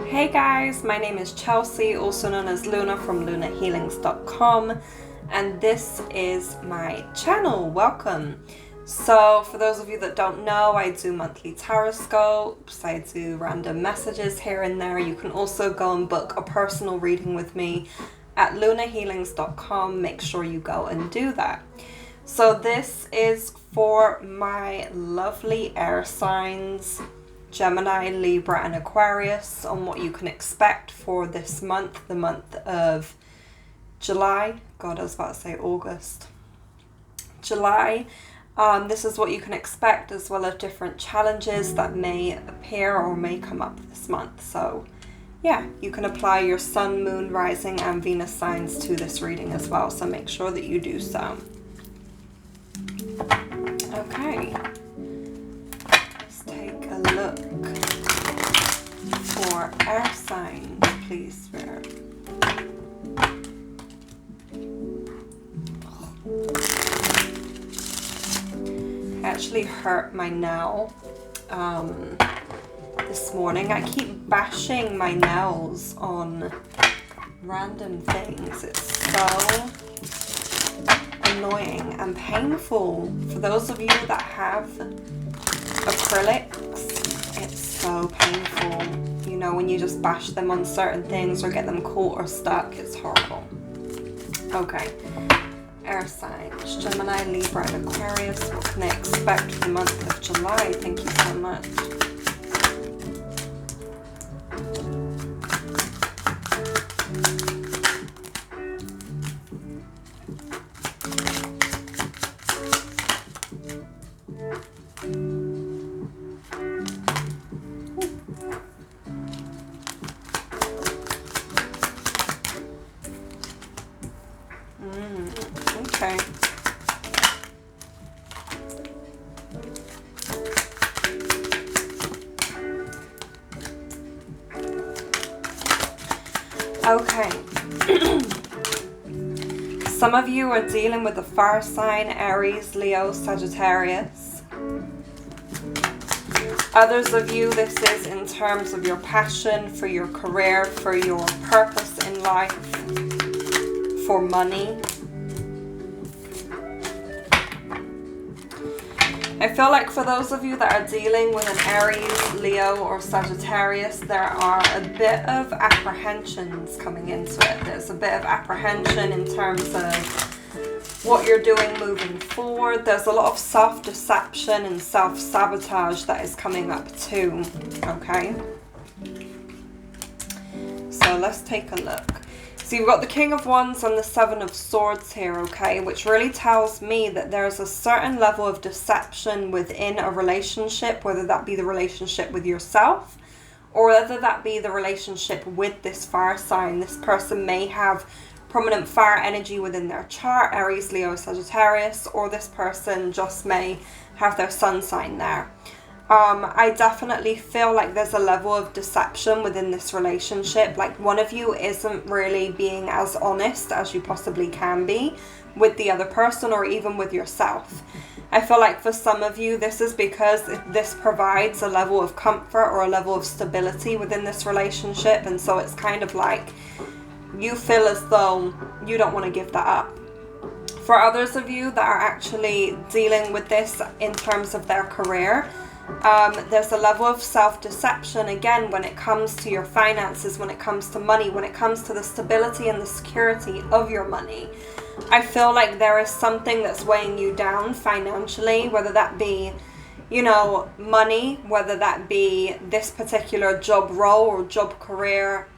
Hey guys, my name is Chelsea, also known as Luna from lunahealings.com, and this is my channel. Welcome. So for those of you that don't know, I do monthly tarotscopes, I do random messages here and there. You can also go and book a personal reading with me at lunahealings.com. Make sure you go and do that. So this is for my lovely air signs, Gemini, Libra and Aquarius, on what you can expect for this month, the month of July. God, I was about to say August. July. This is what you can expect, as well as different challenges that may appear or may come up this month. So yeah, you can apply your sun, moon, rising and Venus signs to this reading as well. So make sure that you do so. Okay. Take a look for air signs, please, Spirit. I actually hurt my nail this morning. I keep bashing my nails on random things. It's so annoying and painful. For those of you that have acrylics, it's so painful. You know, when you just bash them on certain things or get them caught or stuck, it's horrible. Okay, air signs, Gemini, Libra and Aquarius. What can I expect for the month of July? Thank you so much. Okay. Okay. Some of you are dealing with the fire sign, Aries, Leo, Sagittarius. Others of you, this is in terms of your passion, for your career, for your purpose in life, for money. I feel like for those of you that are dealing with an Aries, Leo or Sagittarius, there are a bit of apprehensions coming into it. There's a bit of apprehension in terms of what you're doing moving forward. There's a lot of self-deception and self-sabotage that is coming up too, okay? So let's take a look. So you've got the King of Wands and the Seven of Swords here, okay, which really tells me that there's a certain level of deception within a relationship, whether that be the relationship with yourself or whether that be the relationship with this fire sign. This person may have prominent fire energy within their chart, Aries, Leo, Sagittarius, or this person just may have their sun sign there. I definitely feel like there's a level of deception within this relationship. Like one of you isn't really being as honest as you possibly can be with the other person or even with yourself. I feel like for some of you, this is because this provides a level of comfort or a level of stability within this relationship. And so it's kind of like you feel as though you don't want to give that up. For others of you that are actually dealing with this in terms of their career, there's a level of self-deception again when it comes to your finances, when it comes to money, when it comes to the stability and the security of your money. I feel like there is something that's weighing you down financially, whether that be, you know, money, whether that be this particular job role or career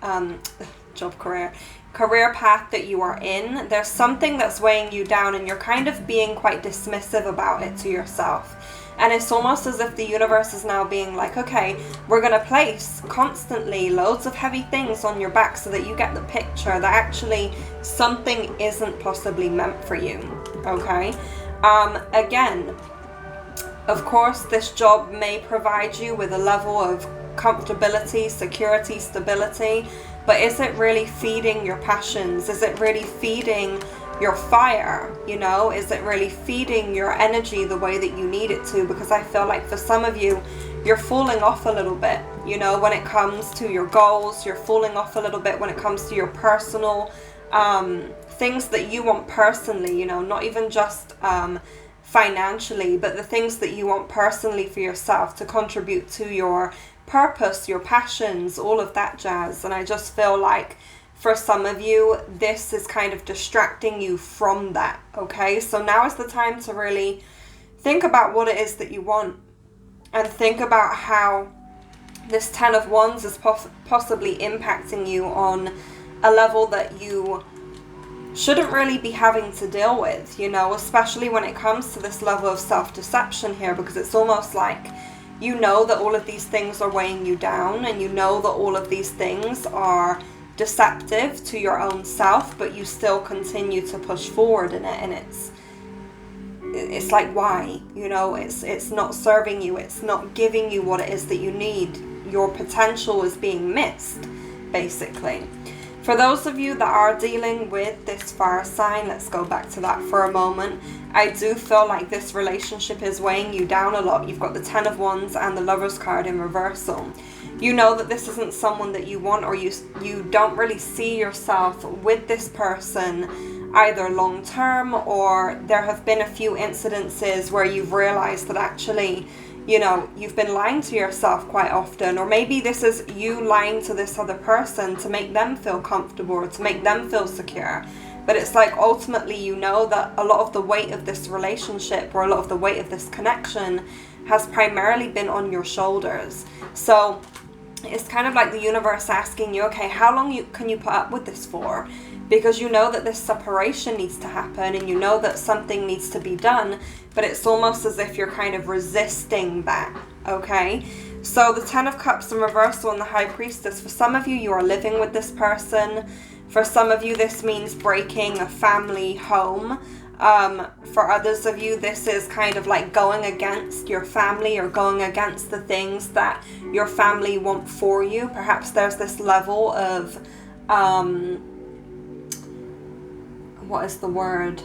path that you are in. There's something that's weighing you down and you're kind of being quite dismissive about it to yourself. And it's almost as if the universe is now being like, okay, we're going to place constantly loads of heavy things on your back so that you get the picture that actually something isn't possibly meant for you, okay? Again, of course, this job may provide you with a level of comfortability, security, stability, but is it really feeding your passions? Is it really feeding your fire? You know, is it really feeding your energy the way that you need it to? Because I feel like for some of you, you're falling off a little bit, you know, when it comes to your goals. You're falling off a little bit when it comes to your personal things that you want personally, you know, not even just financially, but the things that you want personally for yourself to contribute to your purpose, your passions, all of that jazz. And I just feel like for some of you, this is kind of distracting you from that, okay? So now is the time to really think about what it is that you want, and think about how this 10 of Wands is possibly impacting you on a level that you shouldn't really be having to deal with, you know, especially when it comes to this level of self-deception here, because it's almost like you know that all of these things are weighing you down, and you know that all of these things are deceptive to your own self, but you still continue to push forward in it. And it's like, why? You know, it's not serving you, it's not giving you what it is that you need. Your potential is being missed, basically. For those of you that are dealing with this fire sign, let's go back to that for a moment. I do feel like this relationship is weighing you down a lot. You've got the 10 of Wands and the Lovers card in reversal. You know that this isn't someone that you want, or you don't really see yourself with this person either long term, or there have been a few incidences where you've realized that actually, you know, you've been lying to yourself quite often, or maybe this is you lying to this other person to make them feel comfortable or to make them feel secure. But it's like ultimately you know that a lot of the weight of this relationship, or a lot of the weight of this connection, has primarily been on your shoulders. So it's kind of like the universe asking you, okay, how long can you put up with this for? Because you know that this separation needs to happen, and you know that something needs to be done, but it's almost as if you're kind of resisting that, okay? So the 10 of Cups in reversal and the High Priestess, for some of you, you are living with this person. For some of you, this means breaking a family home. For others of you, this is kind of like going against your family, or going against the things that your family want for you. Perhaps there's this level of, what is the word?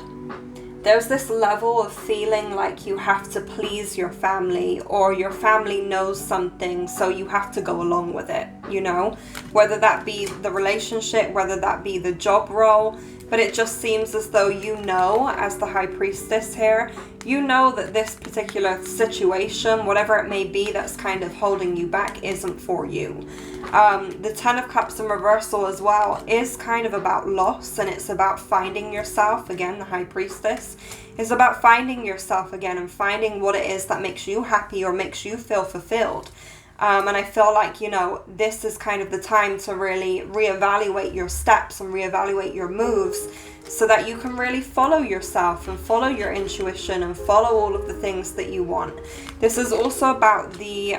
There's this level of feeling like you have to please your family, or your family knows something, so you have to go along with it, you know? Whether that be the relationship, whether that be the job role. But it just seems as though you know, as the High Priestess here, you know that this particular situation, whatever it may be that's kind of holding you back, isn't for you. The 10 of Cups in reversal as well is kind of about loss, and it's about finding yourself again. The High Priestess is about finding yourself again, and finding what it is that makes you happy or makes you feel fulfilled. And I feel like, you know, this is kind of the time to really reevaluate your steps and reevaluate your moves, so that you can really follow yourself and follow your intuition and follow all of the things that you want. This is also about the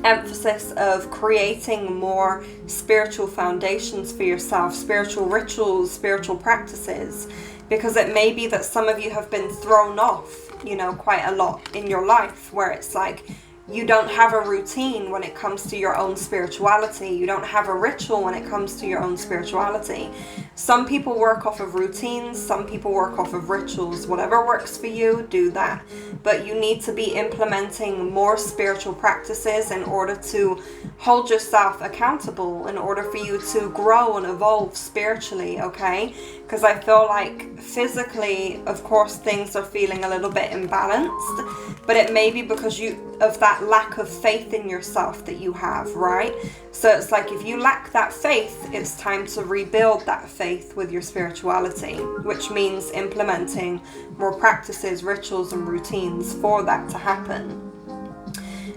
emphasis of creating more spiritual foundations for yourself, spiritual rituals, spiritual practices, because it may be that some of you have been thrown off, you know, quite a lot in your life, where it's like you don't have a routine when it comes to your own spirituality. You don't have a ritual when it comes to your own spirituality. Some people work off of routines, some people work off of rituals. Whatever works for you, do that. But you need to be implementing more spiritual practices in order to hold yourself accountable, in order for you to grow and evolve spiritually, okay? Because I feel like physically, of course, things are feeling a little bit imbalanced, but it may be because of that lack of faith in yourself that you have, right? So it's like if you lack that faith, it's time to rebuild that faith with your spirituality, which means implementing more practices, rituals, and routines for that to happen.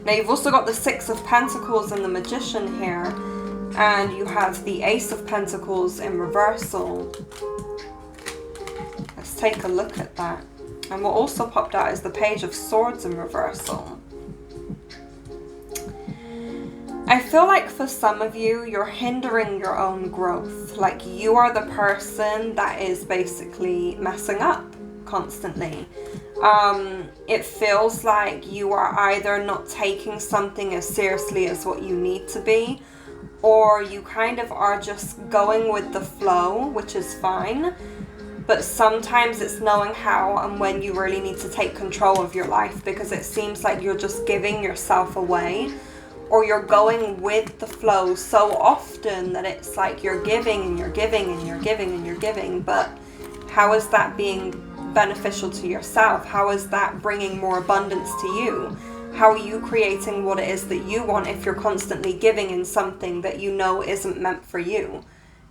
Now you've also got the 6 of Pentacles and the Magician here, and you have the Ace of Pentacles in reversal. Let's take a look at that. And what also popped out is the Page of Swords in reversal. I feel like for some of you, you're hindering your own growth. Like you are the person that is basically messing up constantly. It feels like you are either not taking something as seriously as what you need to be, or you kind of are just going with the flow, which is fine. but sometimes it's knowing how and when you really need to take control of your life, because it seems like you're just giving yourself away, or you're going with the flow so often that it's like you're giving and you're giving and you're giving and you're giving, but how is that being beneficial to yourself? How is that bringing more abundance to you? How are you creating what it is that you want if you're constantly giving in something that you know isn't meant for you,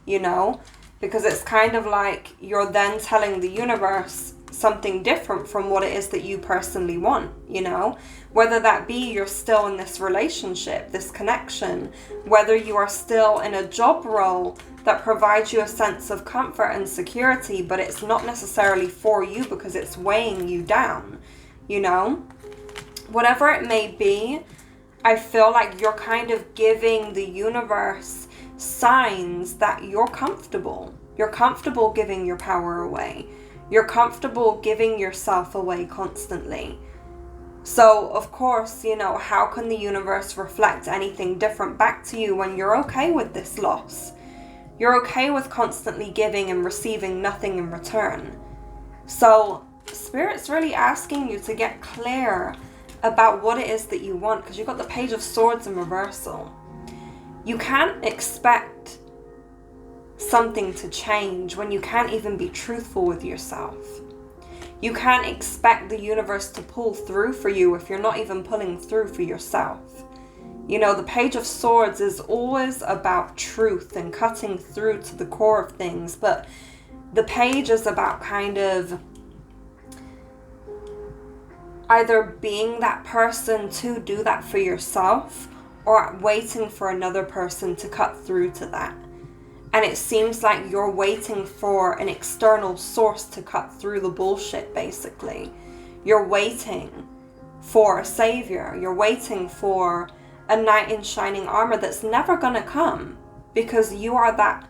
you know? Because it's kind of like you're then telling the universe something different from what it is that you personally want, you know? Whether that be you're still in this relationship, this connection, whether you are still in a job role that provides you a sense of comfort and security, but it's not necessarily for you because it's weighing you down, you know? Whatever it may be, I feel like you're kind of giving the universe signs that you're comfortable. You're comfortable giving your power away. You're comfortable giving yourself away constantly. So, of course, you know, how can the universe reflect anything different back to you when you're okay with this loss? You're okay with constantly giving and receiving nothing in return. So, Spirit's really asking you to get clear about what it is that you want, because you've got the Page of Swords in reversal. You can't expect something to change when you can't even be truthful with yourself. You can't expect the universe to pull through for you if you're not even pulling through for yourself. You know, the Page of Swords is always about truth and cutting through to the core of things, but the page is about kind of either being that person to do that for yourself, or waiting for another person to cut through to that. And it seems like you're waiting for an external source to cut through the bullshit, basically. You're waiting for a savior. You're waiting for a knight in shining armor that's never gonna come, because you are that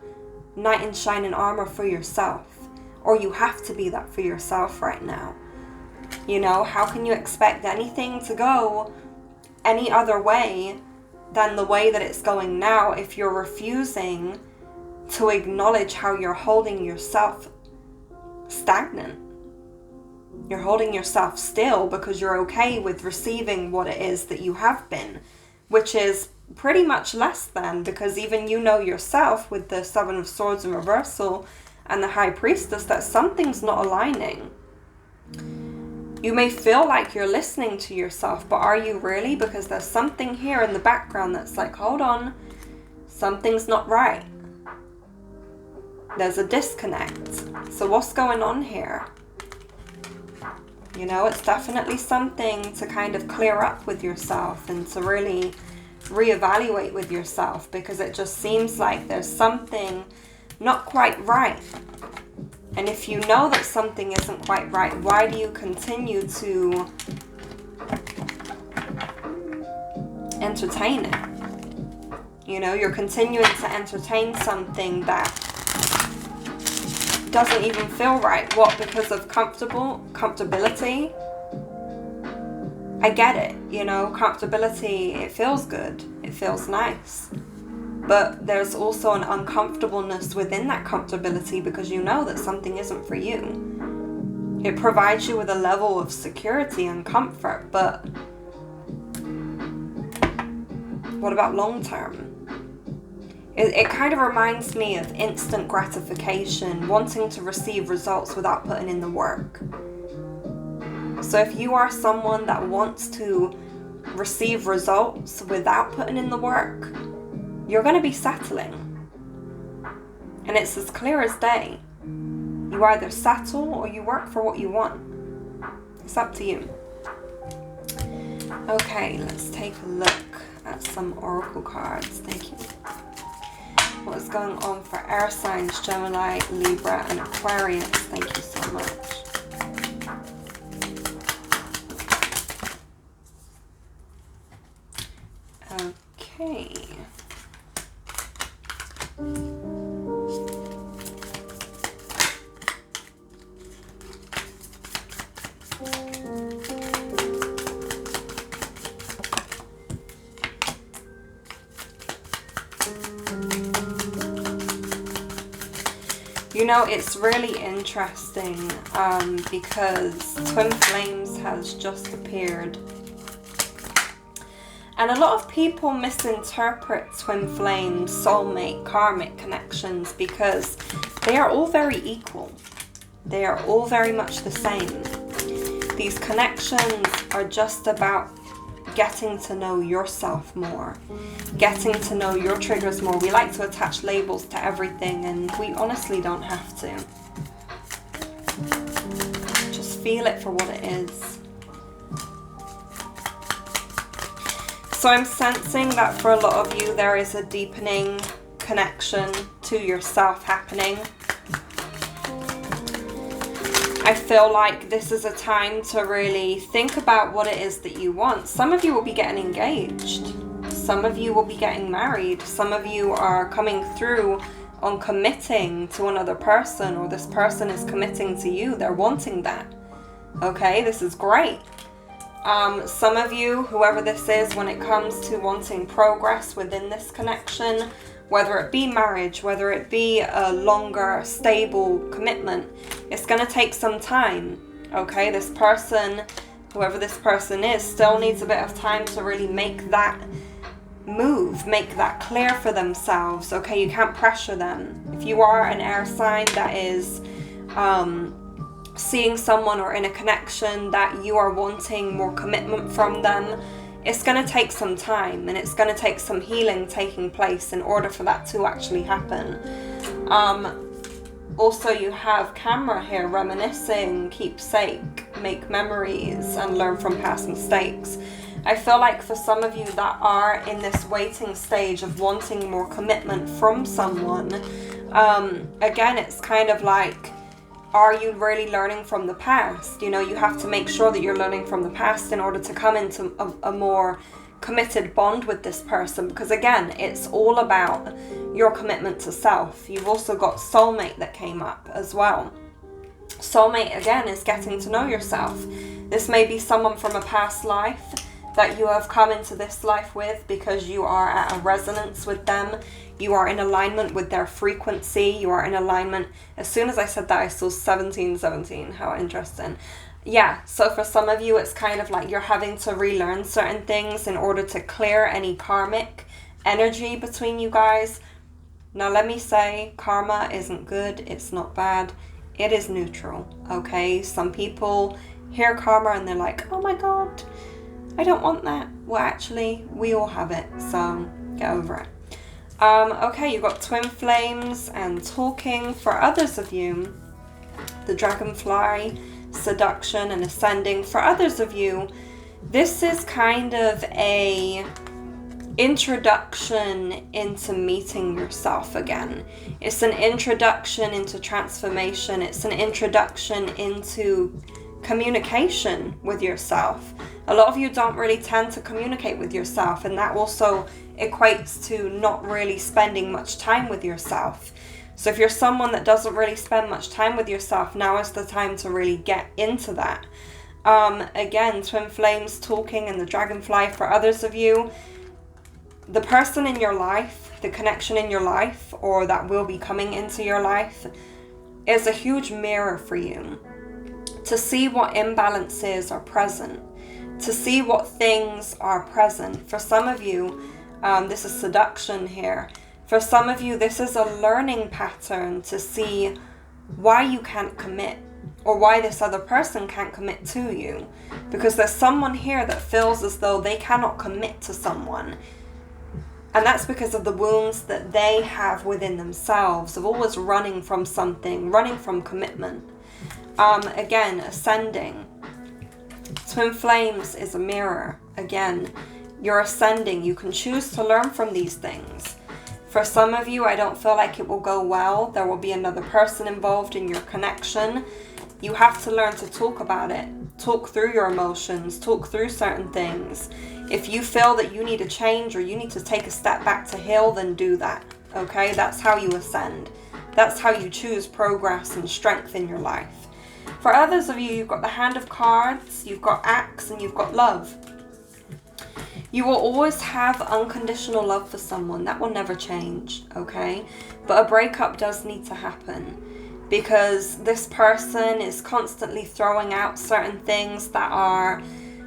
knight in shining armor for yourself, or you have to be that for yourself right now. You know, how can you expect anything to go any other way than the way that it's going now if you're refusing to acknowledge how you're holding yourself stagnant? You're holding yourself still because you're okay with receiving what it is that you have been, which is pretty much less than, because even you know yourself with the Seven of Swords in reversal and the High Priestess that something's not aligning. You may feel like you're listening to yourself, but are you really? Because there's something here in the background that's like, hold on, something's not right. There's a disconnect. So what's going on here? You know, it's definitely something to kind of clear up with yourself and to really reevaluate with yourself, because it just seems like there's something not quite right. And if you know that something isn't quite right, why do you continue to entertain it? You know, you're continuing to entertain something that doesn't even feel right. What? Because of comfortability? I get it, you know, comfortability, it feels good. It feels nice. But there's also an uncomfortableness within that comfortability because you know that something isn't for you. It provides you with a level of security and comfort, but what about long term? It kind of reminds me of instant gratification, wanting to receive results without putting in the work. So if you are someone that wants to receive results without putting in the work, you're going to be settling. And it's as clear as day. You either settle or you work for what you want. It's up to you. Okay, let's take a look at some oracle cards. Thank you. What is going on for air signs, Gemini, Libra, and Aquarius? Thank you so much. Okay. You know, it's really interesting because Twin Flames has just appeared. And a lot of people misinterpret Twin Flames, soulmate, karmic connections because they are all very equal. They are all very much the same. These connections are just about getting to know yourself more, getting to know your triggers more. We like to attach labels to everything, and we honestly don't have to. Just feel it for what it is. So I'm sensing that for a lot of you, there is a deepening connection to yourself happening. I feel like this is a time to really think about what it is that you want. Some of you will be getting engaged. Some of you will be getting married. Some of you are coming through on committing to another person, or this person is committing to you. They're wanting that. Okay, this is great. Some of you, whoever this is, when it comes to wanting progress within this connection, whether it be marriage, whether it be a longer, stable commitment, it's going to take some time, okay? This person, whoever this person is, still needs a bit of time to really make that move, make that clear for themselves, okay? You can't pressure them. If you are an air sign that is seeing someone or in a connection that you are wanting more commitment from them, it's going to take some time, and it's going to take some healing taking place in order for that to actually happen. Also, you have camera here, reminiscing, keepsake, make memories, and learn from past mistakes. I feel like for some of you that are in this waiting stage of wanting more commitment from someone, again, it's kind of like, are you really learning from the past? You know, you have to make sure that you're learning from the past in order to come into a more committed bond with this person. Because again, it's all about your commitment to self. You've also got soulmate that came up as well. Soulmate, again, is getting to know yourself. This may be someone from a past life that you have come into this life with because you are at a resonance with them. You are in alignment with their frequency. You are in alignment. As soon as I said that, I saw 1717. How interesting. Yeah, so for some of you, it's kind of like you're having to relearn certain things in order to clear any karmic energy between you guys. Now, let me say, karma isn't good. It's not bad. It is neutral, okay? Some people hear karma and they're like, oh my God, I don't want that. Well, actually, we all have it, so get over it. Okay, you've got Twin Flames and talking. For others of you, the Dragonfly, seduction and ascending. For others of you, this is kind of a introduction into meeting yourself again. It's an introduction into transformation. It's an introduction into communication with yourself. A lot of you don't really tend to communicate with yourself, and that also equates to not really spending much time with yourself. So if you're someone that doesn't really spend much time with yourself, now is the time to really get into that. Again, Twin Flames, talking, and the Dragonfly. For others of you, the person in your life, the connection in your life, or that will be coming into your life, is a huge mirror for you to see what imbalances are present, to see what things are present. For some of you, this is seduction here. For some of you, this is a learning pattern to see why you can't commit, or why this other person can't commit to you. Because there's someone here that feels as though they cannot commit to someone. And that's because of the wounds that they have within themselves, of always running from something, running from commitment. Again, ascending. Twin Flames is a mirror. Again, you're ascending. You can choose to learn from these things. For some of you, I don't feel like it will go well. There will be another person involved in your connection. You have to learn to talk about it. Talk through your emotions. Talk through certain things. If you feel that you need a change or you need to take a step back to heal, then do that. Okay? That's how you ascend. That's how you choose progress and strength in your life. For others of you, you've got the Hand of Cards, you've got Axe, and you've got Love. You will always have unconditional love for someone. That will never change, okay? But a breakup does need to happen. because this person is constantly throwing out certain things that are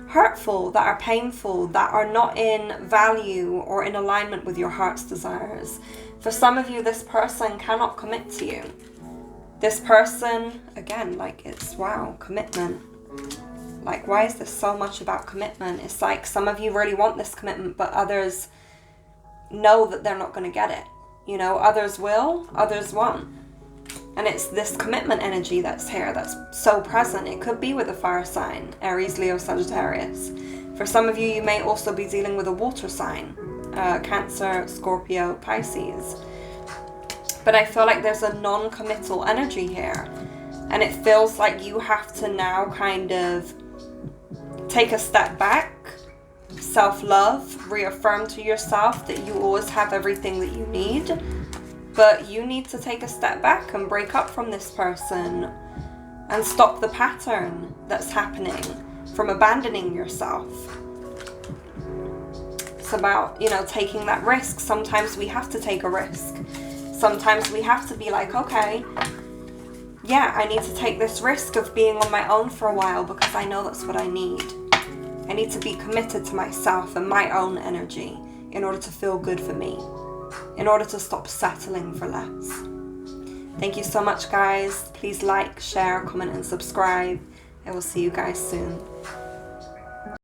hurtful, that are painful, that are not in value or in alignment with your heart's desires. For some of you, this person cannot commit to you. This person, again, like, it's, wow, commitment. Like, why is this so much about commitment? It's like some of you really want this commitment, but others know that they're not going to get it. You know, others will, others won't. And it's this commitment energy that's here, that's so present. It could be with a fire sign, Aries, Leo, Sagittarius. For some of you, you may also be dealing with a water sign, Cancer, Scorpio, Pisces. But I feel like there's a non-committal energy here. And it feels like you have to now kind of take a step back, self-love, reaffirm to yourself that you always have everything that you need. But you need to take a step back and break up from this person and stop the pattern that's happening from abandoning yourself. It's about, you know, taking that risk. Sometimes we have to take a risk. Sometimes we have to be like, okay, yeah, I need to take this risk of being on my own for a while because I know that's what I need. I need to be committed to myself and my own energy in order to feel good for me, in order to stop settling for less. Thank you so much, guys. Please like, share, comment, and subscribe. I will see you guys soon.